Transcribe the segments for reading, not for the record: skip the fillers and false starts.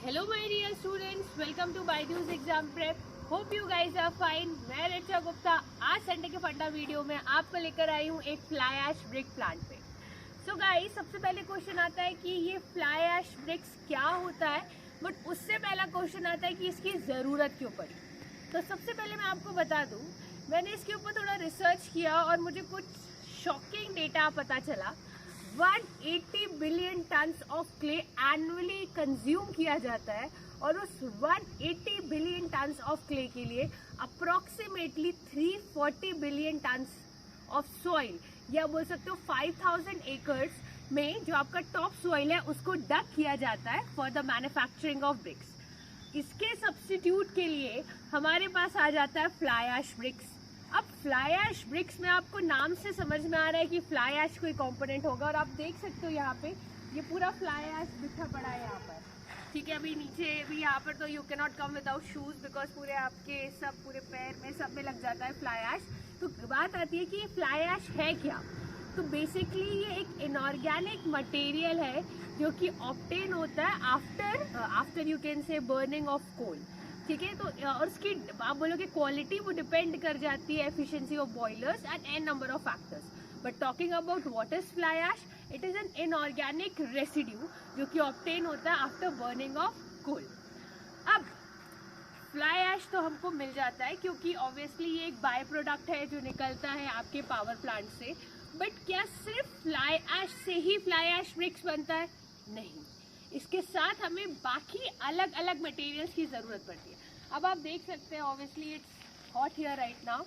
Hello my dear students, welcome to Byju's exam prep. Hope you guys are fine. मैं रिचा गुप्ता आज Sunday के फंडा video में आपको लेकर आई हूँ एक फ्लाई ऐश ब्रिक प्लांट पे। सो गाइज, सबसे पहले क्वेश्चन आता है कि ये फ्लाई ऐश ब्रिक्स क्या होता है, बट उससे पहला क्वेश्चन आता है कि इसकी ज़रूरत क्यों पड़ी। तो सबसे पहले मैं आपको बता दूँ, मैंने इसके ऊपर थोड़ा रिसर्च किया और मुझे कुछ शॉकिंग डेटा पता चला। 180 billion tons of clay annually consume किया जाता है और उस 180 बिलियन टन्स ऑफ क्ले के लिए approximately 340 billion tons of soil, या बोल सकते हो 5000 एकर्स में जो आपका टॉप सॉइल है उसको डक किया जाता है for the manufacturing of BRICS. इसके सब्स्टिट्यूट के लिए हमारे पास आ जाता है फ्लाई ऐश ब्रिक्स। अब फ्लाई ऐश ब्रिक्स में आपको नाम से समझ में आ रहा है कि फ्लाई ऐश कोई कंपोनेंट होगा, और आप देख सकते हो यहाँ पे ये पूरा फ्लाई ऐश बिखरा पड़ा है यहाँ पर। ठीक है, अभी नीचे भी यहाँ पर तो you can not come without shoes because पूरे आपके सब पूरे पैर में सब में लग जाता है फ्लाई ऐश। तो बात आती है कि ये फ्लाई ऐश है क्या। तो बेसिकली ये एक इनऑर्गेनिक मटेरियल है जो कि ऑब्टेन होता है after you can say burning of coal. ठीक है, तो और उसकी आप बोलोगे क्वालिटी वो डिपेंड कर जाती है efficiency of boilers and an number of factors. But talking about what is fly ash, it is an inorganic residue जो कि ऑब्टेन होता है आफ्टर बर्निंग ऑफ कोल। अब फ्लाई ऐश तो हमको मिल जाता है क्योंकि ऑब्वियसली ये एक बाय प्रोडक्ट है जो निकलता है आपके पावर प्लांट से। बट क्या सिर्फ फ्लाई ऐश से ही फ्लाई ऐश ब्रिक्स बनता है? नहीं, इसके साथ हमें बाकी अलग अलग मटेरियल्स की ज़रूरत पड़ती है। अब आप देख सकते हैं, obviously it's hot here right now,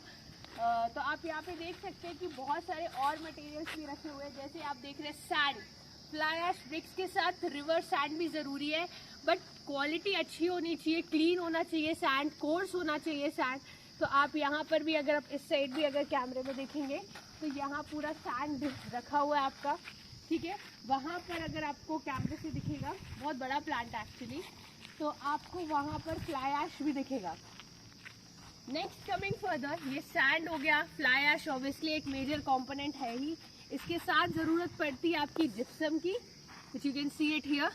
तो आप यहाँ पे देख सकते हैं कि बहुत सारे और मटेरियल्स भी रखे हुए हैं। जैसे आप देख रहे हैं सैंड, फ्लाई ऐश ब्रिक्स के साथ रिवर सैंड भी ज़रूरी है, बट क्वालिटी अच्छी होनी चाहिए, क्लीन होना चाहिए सैंड, कोर्स होना चाहिए सैंड। तो आप यहाँ पर भी अगर आप इस साइड भी अगर कैमरे में देखेंगे तो यहाँ पूरा सैंड रखा हुआ है आपका। ठीक है, वहाँ पर अगर आपको कैमरे से दिखेगा, बहुत बड़ा प्लांट है एक्चुअली, तो आपको वहाँ पर फ्लाई ऐश भी दिखेगा। नेक्स्ट कमिंग फर्दर, ये सैंड हो गया, फ्लाई ऐश ऑब्वियसली एक मेजर कंपोनेंट है ही। इसके साथ ज़रूरत पड़ती है आपकी जिप्सम की, which you can see it here,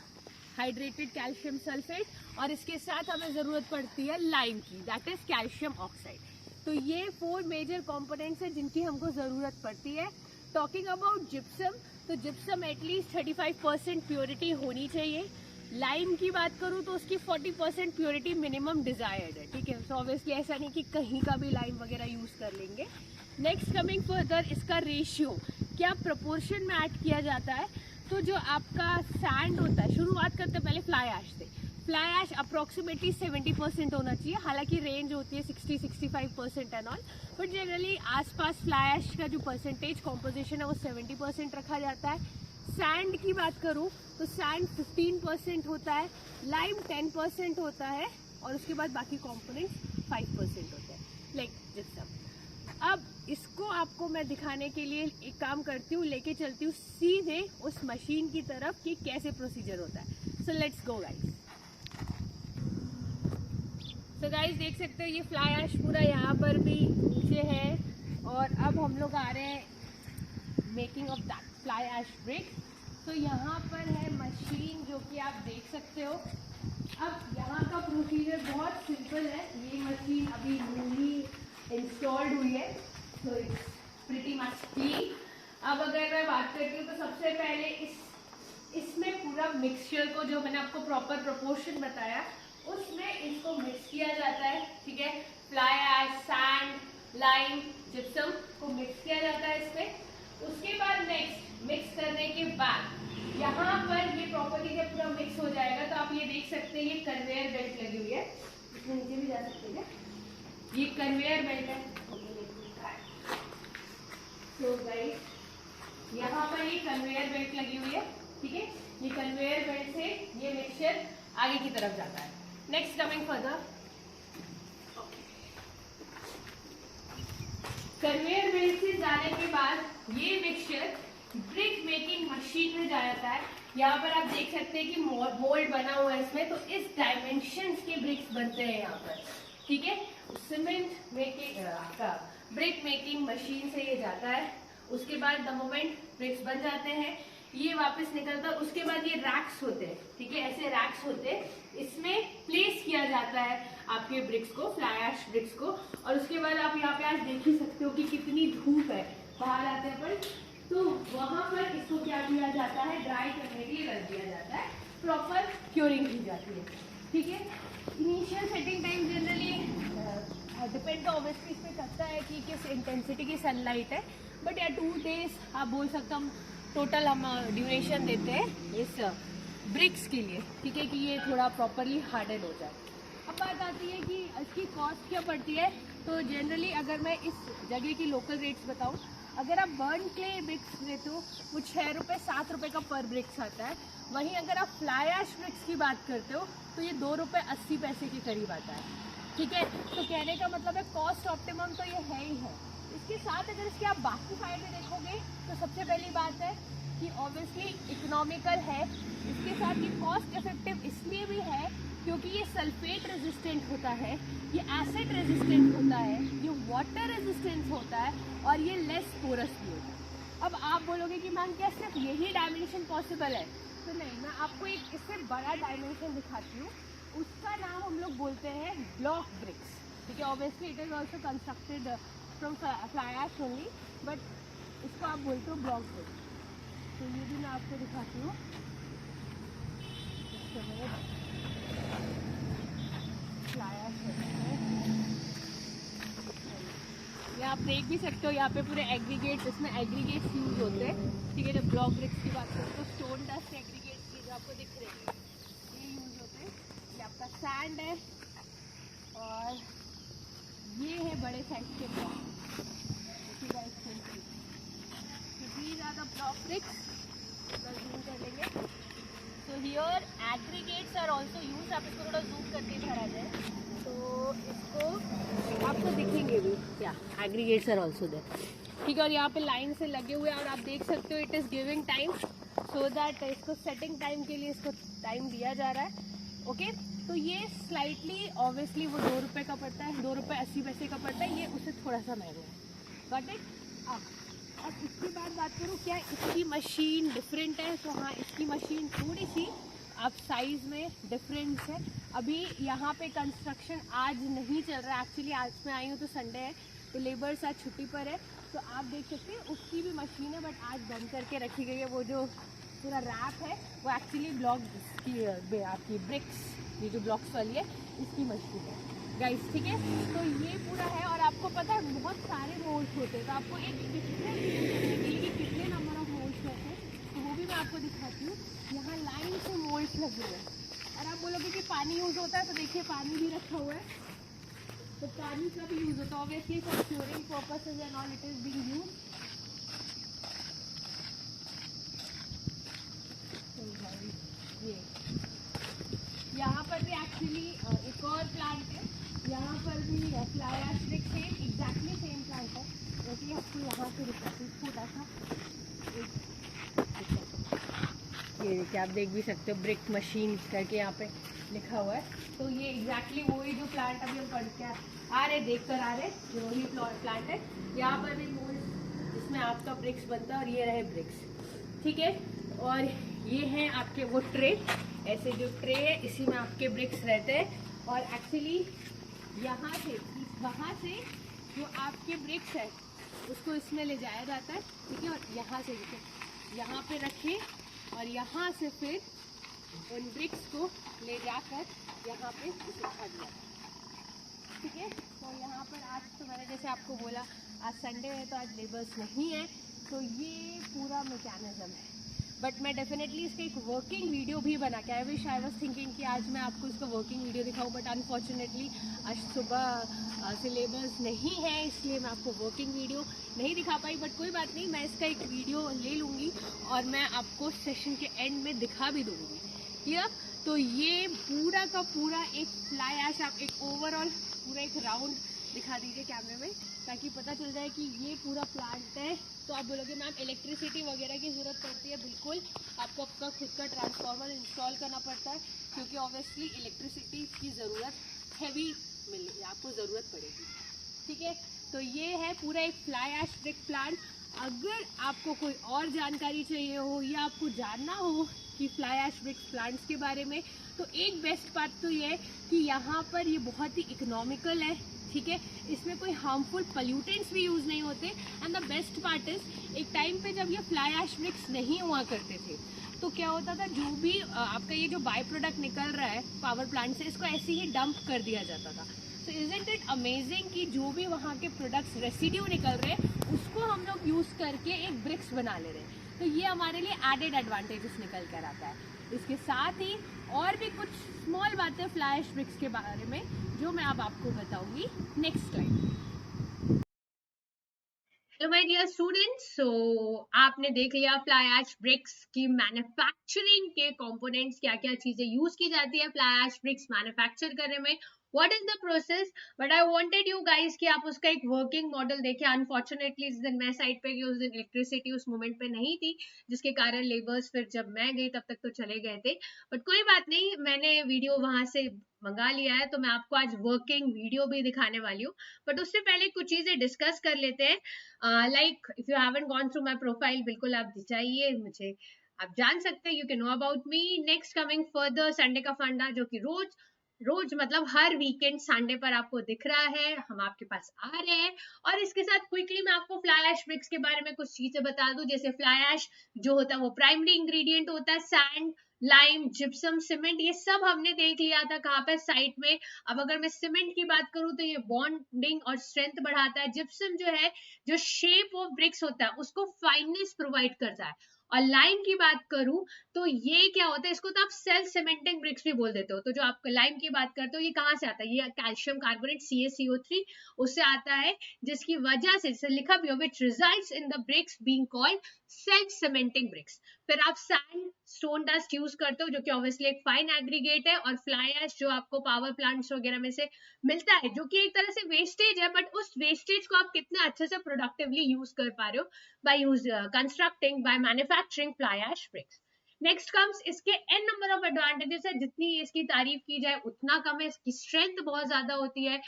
hydrated calcium sulphate, और इसके साथ हमें ज़रूरत पड़ती है लाइम की, दैट इज़ कैल्शियम ऑक्साइड। तो ये 4 मेजर कंपोनेंट्स हैं जिनकी हमको ज़रूरत पड़ती है। टॉकिंग अबाउट जिप्सम, तो जिप्सम एटलीस्ट 35% प्योरिटी होनी चाहिए। लाइम की बात करूँ तो उसकी 40% प्योरिटी मिनिमम डिजायर्ड है। ठीक है, सो ऑब्वियसली ऐसा नहीं कि कहीं का भी लाइम वगैरह यूज़ कर लेंगे। नेक्स्ट कमिंग फर्दर, इसका रेशियो क्या प्रपोर्शन में ऐड किया जाता है। तो जो आपका सैंड होता है, शुरुआत करते पहले फ्लाई ऐश से। फ्लाई ऐश अप्रॉक्सीमेटली 70% होना चाहिए, हालांकि रेंज होती है 60-65% एंड ऑल, बट जनरली आसपास फ्लाई ऐश का जो परसेंटेज कॉम्पोजिशन है वो 70% रखा जाता है। सैंड की बात करूँ तो सैंड 15% होता है, लाइम 10% होता है, और उसके बाद बाकी कॉम्पोनेंट्स 5% होते हैं, लाइक जिप्सम। अब इसको आपको मैं दिखाने के लिए एक काम करती हूँ, लेके चलती हूँ सीधे उस मशीन की तरफ कि कैसे प्रोसीजर होता है। So let's go guys. तो गाइस देख सकते हो ये फ्लाई ऐश पूरा यहाँ पर भी नीचे है, और अब हम लोग आ रहे हैं making of that fly ash brick. तो यहाँ पर है मशीन जो कि आप देख सकते हो। अब यहाँ का प्रोसीजर बहुत सिंपल है, ये मशीन अभी न्यूली इंस्टॉल्ड हुई है, तो इट्स प्रीटी मच क्लीन। अब अगर मैं बात करती हूँ तो सबसे पहले इसमें पूरा मिक्सचर को, जो मैंने आपको प्रॉपर प्रोपोर्शन बताया, उसमें इसको मिक्स किया जाता है। ठीक है, fly ash, sand, lime, gypsum को मिक्स किया जाता है इसमें। उसके बाद नेक्स्ट मिक्स करने के बाद यहाँ पर ये प्रॉपर्ली जब पूरा मिक्स हो जाएगा तो आप ये देख सकते हैं, ये कन्वेयर बेल्ट लगी हुई है, इसमें नीचे भी जा सकते हैं, ये कन्वेयर बेल्ट है। तो गाइस यहाँ पर ये कन्वेयर बेल्ट लगी हुई है। ठीक है, ये कन्वेयर बेल्ट से ये मिक्सचर आगे की तरफ जाता है। Next coming further, conveyor belt से जाने के बाद ये मिक्सचर ब्रिक मेकिंग मशीन में जाता है। यहाँ पर आप देख सकते हैं कि मोल्ड बना हुआ है इसमें, तो इस डायमेंशंस के ब्रिक्स बनते हैं यहाँ पर। ठीक है, सीमेंट मेकिंग का ब्रिक मेकिंग मशीन से ये जाता है। उसके बाद द मोमेंट ब्रिक्स बन जाते हैं, ये वापस निकलता है। उसके बाद ये रैक्स होते हैं। ठीक है, ऐसे रैक्स होते हैं, इसमें जाता है आपके ब्रिक्स को, फ्लाई ऐश ब्रिक्स को। और उसके बाद आप यहाँ पे आज देख ही सकते हो कि कितनी धूप है, बाहर आते हैं पर तो वहाँ पर इसको क्या किया जाता है, ड्राई करने के लिए रख दिया जाता है, प्रॉपर क्योरिंग की जाती है। ठीक है, initial setting time generally depend तो ऑब्वियसली इस पर करता है कि किस इंटेंसिटी की सनलाइट है, बट या 2 डेज आप बोल सकते हो हम टोटल हम ड्यूरेशन देते हैं इस ब्रिक्स के लिए। ठीक है, कि ये थोड़ा प्रॉपरली हार्डन हो जाए। अब बात आती है कि इसकी कॉस्ट क्या पड़ती है। तो जनरली अगर मैं इस जगह की लोकल रेट्स बताऊं, अगर आप बर्न क्ले ब्रिक्स लेते हो वो 6 रुपये 7 रुपये का पर ब्रिक्स आता है। वहीं अगर आप फ्लाई ऐश ब्रिक्स की बात करते हो तो ये 2 रुपये 80 पैसे के करीब आता है। ठीक है, तो कहने का मतलब है कॉस्ट ऑप्टिमम तो ये है ही है। इसके साथ अगर इसके आप बाकी फायदे देखोगे तो सबसे पहली बात है कि ऑब्वियसली इकोनॉमिकल है। इसके साथ ये कॉस्ट इफेक्टिव इसलिए भी है क्योंकि ये सल्फेट रेजिस्टेंट होता है, ये एसिड रेजिस्टेंट होता है, ये वाटर रेजिस्टेंस होता है और ये लेस पोरस भी होता है। अब आप बोलोगे कि मैम क्या सिर्फ यही डायमेंशन पॉसिबल है, तो नहीं, मैं आपको एक इससे बड़ा डायमेंशन दिखाती हूँ। उसका नाम हम लोग बोलते हैं ब्लॉक ब्रिक्स। ठीक है, obviously it is also constructed from fly ash only, but इसको आप बोलते हो ब्लॉक ब्रिक्स। तो ये भी मैं आपको दिखाती हूँ। ये आप देख भी सकते हो, यहाँ पे पूरे एग्रीगेट्स, इसमें एग्रीगेट्स यूज होते हैं। ठीक है, जब ब्लॉक ब्रिक्स की बात करें तो स्टोन डस्ट एग्रीगेट्स ये जो आपको दिख रहे हैं ये यूज होते हैं। ये आपका सैंड है और ये है बड़े साइज के ब्लॉक। ब्लॉक ब्रिक्स जूम कर लेंगे तो here aggregates are also use. आप इसको थोड़ा जूम करके इधर आ जाए तो इसको आपको दिखेंगे भी क्या, एग्रीगेट्स आर ऑल्सो देयर। ठीक है, और यहाँ पे लाइन से लगे हुए हैं और आप देख सकते हो it is giving time so that इसको सेटिंग टाइम के लिए इसको टाइम दिया जा रहा है। ओके, तो ये स्लाइटली ऑब्वियसली वो 2 रुपये का पड़ता है, 2 रुपये 80 पैसे का पड़ता है, ये उससे थोड़ा सा महंगा है। Got it. अब इसके बाद बात करूँ क्या इसकी मशीन डिफरेंट है, तो हाँ इसकी मशीन थोड़ी सी आप साइज़ में डिफरेंस है। अभी यहाँ पे कंस्ट्रक्शन आज नहीं चल रहा है, एक्चुअली आज मैं आई हूँ तो संडे है तो लेबर्स आज छुट्टी पर है, तो आप देख सकते हैं उसकी भी मशीन है बट आज बंद करके रखी गई है। वो जो पूरा रैप है वो एक्चुअली ब्लॉक की आपकी ब्रिक्स, ये जो ब्लॉक्स वाली है इसकी मशीन है गाइस। ठीक है, तो ये पूरा है और आपको पता है बहुत सारे मोल्ड्स होते हैं, तो आपको एक कितने नंबर ऑफ मोल्ड्स रहते हैं तो वो भी मैं आपको दिखाती हूँ। यहाँ लाइन से मोल्ड्स लगे हुए हैं और आप बोलोगे कि पानी यूज़ होता है, तो देखिए पानी भी रखा हुआ है, तो पानी का भी यूज़ होता है obviously for curing purposes and all it is being used. ये यहाँ पर भी एक्चुअली एक और प्लांट है, यहाँ पर भी fly ash brick same exactly same plant है, जैसे आपको यहाँ से दिखाती हूँ छोटा सा ये देखिए, आप देख भी सकते हो ब्रिक मशीन करके यहाँ पे लिखा हुआ है। तो ये एग्जैक्टली वही जो प्लांट अभी हम पढ़ के आ रहे देख कर आ रहे जो वही प्लांट है। यहाँ पर भी मोल्ड जिसमें आपका ब्रिक्स बनता है और ये रहे ब्रिक्स। ठीक है, और ये हैं आपके वो ट्रे, ऐसे जो ट्रे है इसी में आपके ब्रिक्स रहते हैं और एक्चुअली यहाँ से वहाँ से जो आपके ब्रिक्स है उसको इसमें ले जाया जाता है। ठीक है, और यहाँ से यहाँ पे रखिए और यहाँ से फिर उन ब्रिक्स को ले जाकर यहाँ पे रखा दिया। ठीक है, तो यहाँ पर आज तो मैंने जैसे आपको बोला आज संडे है तो आज लेबर्स नहीं है, तो ये पूरा मैकेनिज्म है। बट मैं डेफिनेटली इसका एक वर्किंग वीडियो भी बना के I wish I was thinking कि आज मैं आपको इसका वर्किंग वीडियो दिखाऊं, बट अनफॉर्चुनेटली आज सुबह से लेबर्स नहीं है इसलिए मैं आपको वर्किंग वीडियो नहीं दिखा पाई। बट कोई बात नहीं, मैं इसका एक वीडियो ले लूँगी और मैं आपको सेशन के एंड में दिखा भी दूँगी। ठीक, तो ये पूरा का पूरा एक फ्लाई ऐश आप एक ओवरऑल पूरा एक राउंड दिखा दीजिए कैमरे में ताकि पता चल जाए कि ये पूरा प्लांट है। तो आप बोलोगे मैम इलेक्ट्रिसिटी वगैरह की ज़रूरत पड़ती है, बिल्कुल आपको आपका खुद का ट्रांसफार्मर इंस्टॉल करना पड़ता है क्योंकि ऑब्वियसली इलेक्ट्रिसिटी की ज़रूरत हैवी आपको ज़रूरत पड़ेगी। ठीक है, तो ये है पूरा एक फ्लाई ऐश ब्रिक प्लांट अगर आपको कोई और जानकारी चाहिए हो या आपको जानना हो कि फ्लाई ऐश ब्रिक्स प्लांट्स के बारे में, तो एक बेस्ट पार्ट तो ये है कि यहाँ पर ये बहुत ही इकोनॉमिकल है, ठीक है। इसमें कोई हार्मफुल पोल्यूटेंट्स भी यूज़ नहीं होते। And the best part is, एक टाइम पे जब ये फ्लाई ऐश ब्रिक्स नहीं हुआ करते थे तो क्या होता था, जो भी आपका ये जो बाय प्रोडक्ट निकल रहा है पावर प्लांट से, इसको ऐसे ही डंप कर दिया जाता था। तो इज़न्ट इट अमेजिंग कि जो भी वहाँ के प्रोडक्ट्स रेसिड्यू निकल रहे हैं उसको हम लोग यूज़ करके एक ब्रिक्स बना ले रहे हैं। तो ये हमारे लिए एडेड एडवांटेजेस निकल कर आता है। इसके साथ ही और भी कुछ स्मॉल बातें फ्लाई ऐश ब्रिक्स के बारे में जो मैं अब आपको बताऊंगी next time. Hello my dear students, so आपने देख लिया फ्लाई ऐश ब्रिक्स की मैन्युफैक्चरिंग के कंपोनेंट्स, क्या क्या चीजें यूज की जाती है फ्लाई ऐश ब्रिक्स मैन्युफैक्चर करने में, what is the process. But I wanted you guys कि आप उसका एक वर्किंग मॉडल देखें। अनफॉर्चुनेटली जिस दिन मैं साइड पे गई उस दिन इलेक्ट्रिसिटी उस मोमेंट पे नहीं थी, जिसके कारण लेबर्स फिर जब मैं गई तब तक तो चले गए थे। बट कोई बात नहीं, मैंने वीडियो वहां से मंगा लिया है, तो मैं आपको आज वर्किंग वीडियो भी दिखाने वाली हूँ। बट उससे पहले कुछ चीजें डिस्कस कर लेते हैं। Like if you haven't gone through my profile, बिल्कुल आप जाइए, मुझे आप जान सकते हैं, you can know about me. Next coming further, Sunday का फंडा जो कि रोज रोज मतलब हर वीकेंड संडे पर आपको दिख रहा है, हम आपके पास आ रहे हैं। और इसके साथ क्विकली मैं आपको फ्लाई ऐश ब्रिक्स के बारे में कुछ चीजें बता दूं। जैसे फ्लाई ऐश जो होता है वो प्राइमरी इंग्रेडिएंट होता है, सैंड, लाइम, जिप्सम, सीमेंट, ये सब हमने देख लिया था कहाँ पे, साइट में। अब अगर मैं सीमेंट की बात करूं तो ये बॉन्डिंग और स्ट्रेंथ बढ़ाता है। जिप्सम जो है, जो शेप ऑफ ब्रिक्स होता है उसको फाइननेस प्रोवाइड करता है। और लाइम की बात करूं तो ये क्या होता है, इसको तो आप सेल्फ सीमेंटिंग ब्रिक्स भी बोल देते हो। तो जो आप लाइम की बात करते हो, ये कहाँ से आता है, ये कैल्शियम कार्बोनेट CaCO3 उससे आता है, जिसकी वजह से जैसे लिखा भी हो, which results in the bricks being called self cementing bricks. फिर आप सैंड स्टोन डस्ट यूज करते हो जो कि ऑब्वियसली एक फाइन एग्रीगेट है। और फ्लाई ऐश जो आपको पावर प्लांट्स वगैरह में से मिलता है, जो कि एक तरह से वेस्टेज है, बट उस वेस्टेज को आप कितने अच्छे से प्रोडक्टिवली यूज कर पा रहे हो by constructing, by manufacturing fly ash bricks. Next comes इसके n नंबर ऑफ एडवांटेजेस है। जितनी इसकी तारीफ की जाए उतना कम है। इसकी स्ट्रेंथ बहुत ज्यादा होती है,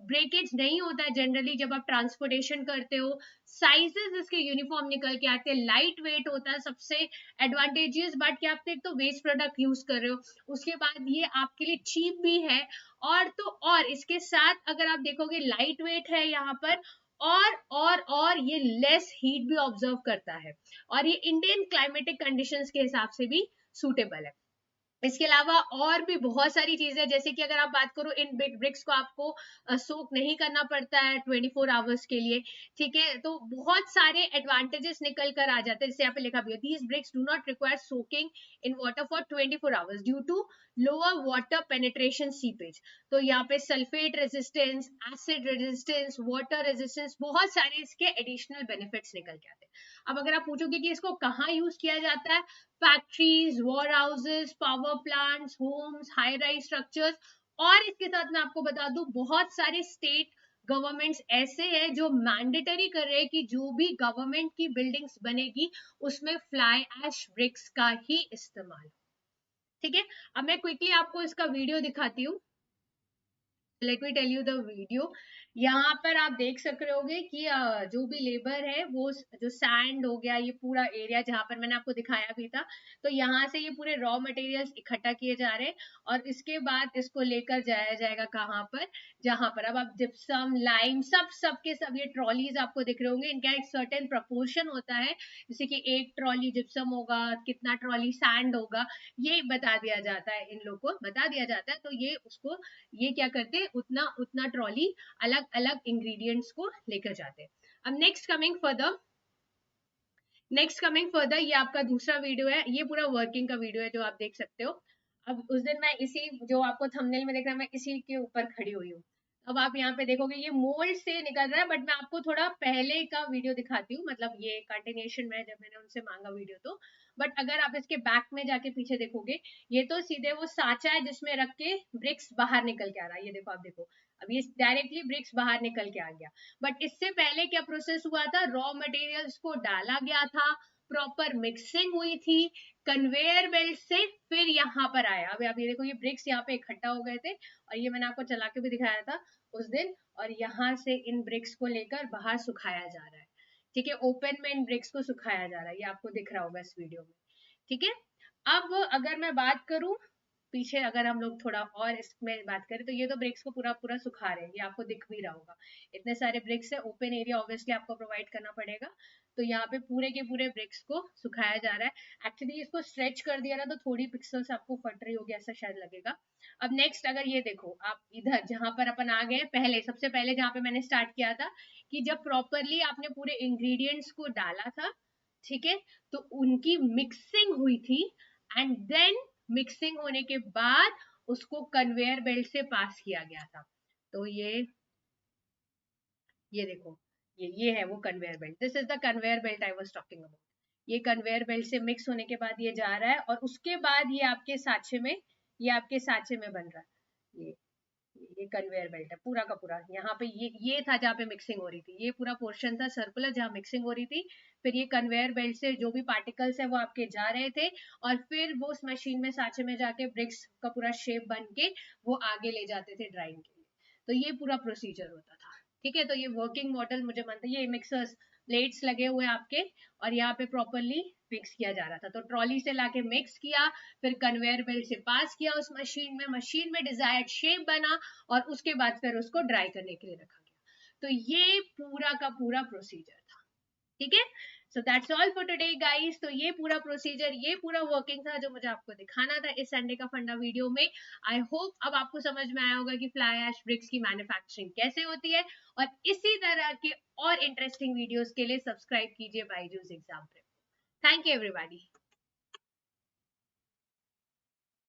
ब्रेकेज नहीं होता है जनरली जब आप ट्रांसपोर्टेशन करते हो। साइजेस इसके यूनिफॉर्म निकल के आते हैं, लाइट वेट होता है सबसे एडवांटेजेस। बट क्या आप एक तो वेस्ट प्रोडक्ट यूज कर रहे हो, उसके बाद ये आपके लिए चीप भी है। और तो और इसके साथ अगर आप देखोगे लाइट वेट है यहाँ पर, और ये लेस हीट भी ऑब्जर्व करता है, और ये इंडियन क्लाइमेटिक कंडीशंस के हिसाब से भी सूटेबल है। इसके अलावा और भी बहुत सारी चीजें, जैसे कि अगर आप बात करो, इन ब्रिक्स को आपको सोक नहीं करना पड़ता है 24 आवर्स के लिए, ठीक है। तो बहुत सारे एडवांटेजेस निकल कर आ जाते हैं। जैसे यहाँ पे लिखा भी है, these bricks do not require soaking in water for 24 hours due to lower water penetration seepage. तो यहाँ पे sulphate resistance, acid resistance, water resistance, बहुत सारे इसके एडिशनल बेनिफिट्स निकल के आते हैं। अब अगर आप पूछोगे कि इसको कहाँ यूज किया जाता है, factories, warehouses, power plants, homes, high rise structures. और इसके साथ मैं आपको बता दूं, बहुत सारे स्टेट गवर्नमेंट्स ऐसे हैं जो मैंडेटरी कर रहे हैं कि जो भी गवर्नमेंट की बिल्डिंग्स बनेगी उसमें फ्लाई ऐश ब्रिक्स का ही इस्तेमाल, ठीक है। अब मैं क्विकली आपको इसका वीडियो दिखाती हूँ। Let me tell you the video. यहाँ पर आप देख सक रहे होगे कि जो भी लेबर है वो जो सैंड हो गया, ये पूरा एरिया जहाँ पर मैंने आपको दिखाया भी था, तो यहाँ से ये पूरे रॉ मटेरियल्स इकट्ठा किए जा रहे हैं और इसके बाद इसको लेकर जाया जाएगा कहाँ पर, जहाँ पर अब आप जिप्सम, लाइम, सबके सब ये ट्रॉलीज आपको दिख रहे होंगे। इनका एक सर्टेन प्रपोर्शन होता है, जैसे कि 1 ट्रॉली जिप्सम होगा, कितना ट्रॉली सैंड होगा, ये बता दिया जाता है, इन लोग को बता दिया जाता है। तो ये उसको ये क्या करते हैं, उतना उतना ट्रॉली अलग अलग इंग्रेडिएंट्स को लेकर जाते हैं। अब नेक्स्ट कमिंग फर्दर ये आपका दूसरा वीडियो है, ये पूरा वर्किंग का वीडियो है जो आप देख सकते हो। अब उस दिन मैं इसी जो आपको थंबनेल में दिख रहा है, मैं इसी के ऊपर खड़ी हुई हूँ। अब आप यहाँ पे देखोगे ये मोल्ड से निकल रहा है, बट मैं आपको थोड़ा पहले का वीडियो दिखाती हूँ, मतलब ये कंटिन्यूएशन में जब मैंने उनसे मांगा वीडियो तो। बट अगर आप इसके बैक में जाके पीछे देखोगे, ये तो सीधे वो साचा है जिसमें रख के ब्रिक्स बाहर निकल के आ रहा है। ये देखो, आप देखो, अब ये डायरेक्टली ब्रिक्स बाहर निकल के आ गया। बट इससे पहले क्या प्रोसेस हुआ था, रॉ मटेरियल्स को डाला गया था, प्रॉपर मिक्सिंग हुई थी कन्वेयर बेल्ट से, फिर यहाँ पर आया। अब आप ये देखो, ये ब्रिक्स यहाँ पे इकट्ठा हो गए थे और ये मैंने आपको चला के भी दिखाया था उस दिन, और यहाँ से इन ब्रिक्स को लेकर बाहर सुखाया जा रहा है। ठीक है, ओपन में इन ब्रिक्स को सुखाया जा रहा है, ये आपको दिख रहा होगा इस वीडियो में। ठीक है, अब अगर मैं बात करूं पीछे, अगर हम लोग थोड़ा और इसमें बात करें तो ये तो ब्रिक्स को पूरा पूरा सुखा रहे हैं, ये आपको दिख भी रहा होगा। इतने सारे ब्रिक्स है, ओपन एरिया ऑब्वियसली आपको प्रोवाइड करना पड़ेगा, तो यहाँ पे पूरे के पूरे ब्रिक्स को सुखाया जा रहा है। एक्चुअली इसको स्ट्रेच कर दिया ना तो थोड़ी पिक्सल्स आपको फट रही होगी, ऐसा शायद लगेगा। अब नेक्स्ट अगर ये देखो आप इधर जहां पर अपन आ गए, पहले सबसे पहले जहां पे मैंने स्टार्ट किया था कि जब प्रॉपरली आपने पूरे इंग्रेडिएंट्स को डाला था, ठीक है, तो उनकी मिक्सिंग हुई थी, एंड देन मिक्सिंग होने के बाद उसको कन्वेयर बेल्ट से पास किया गया था। तो ये देखो, ये है वो conveyor belt, this is the conveyor belt I was talking about. ये कन्वेयर बेल्ट से मिक्स होने के बाद ये जा रहा है, और उसके बाद ये आपके सांचे में, ये आपके सांचे में बन रहा है। ये कन्वेयर बेल्ट है पूरा का पूरा। यहाँ पे ये था जहाँ पे मिक्सिंग हो रही थी, ये पूरा पोर्शन था सर्कुलर जहाँ मिक्सिंग हो रही थी। फिर ये कन्वेयर बेल्ट से जो भी पार्टिकल्स है वो आपके जा रहे थे, और फिर वो उस मशीन में सांचे में जाके ब्रिक्स का पूरा शेप बन के वो आगे ले जाते थे ड्राइंग के लिए। तो ये पूरा प्रोसीजर होता था। ठीक है, तो ये वर्किंग मॉडल मुझे मानता है, ये मिक्सर्स प्लेट्स लगे हुए आपके, और यहाँ पे प्रॉपरली मिक्स किया जा रहा था। तो ट्रॉली से लाके मिक्स किया, फिर कन्वेयर बेल्ट से पास किया उस मशीन में डिजायर्ड शेप बना, और उसके बाद फिर उसको ड्राई करने के लिए रखा गया। तो ये पूरा का पूरा प्रोसीजर था। ठीक है, so that's all for today guys. तो ये पूरा प्रोसीजर, ये पूरा वर्किंग था जो मुझे आपको दिखाना था इस संडे का फंडा वीडियो में। आई होप अब आपको समझ में आया होगा कि फ्लाई ऐश ब्रिक्स की मैन्युफैक्चरिंग कैसे होती है, और इसी तरह के और इंटरेस्टिंग वीडियोस के लिए सब्सक्राइब कीजिए Byju's exam prep. Thank you everybody.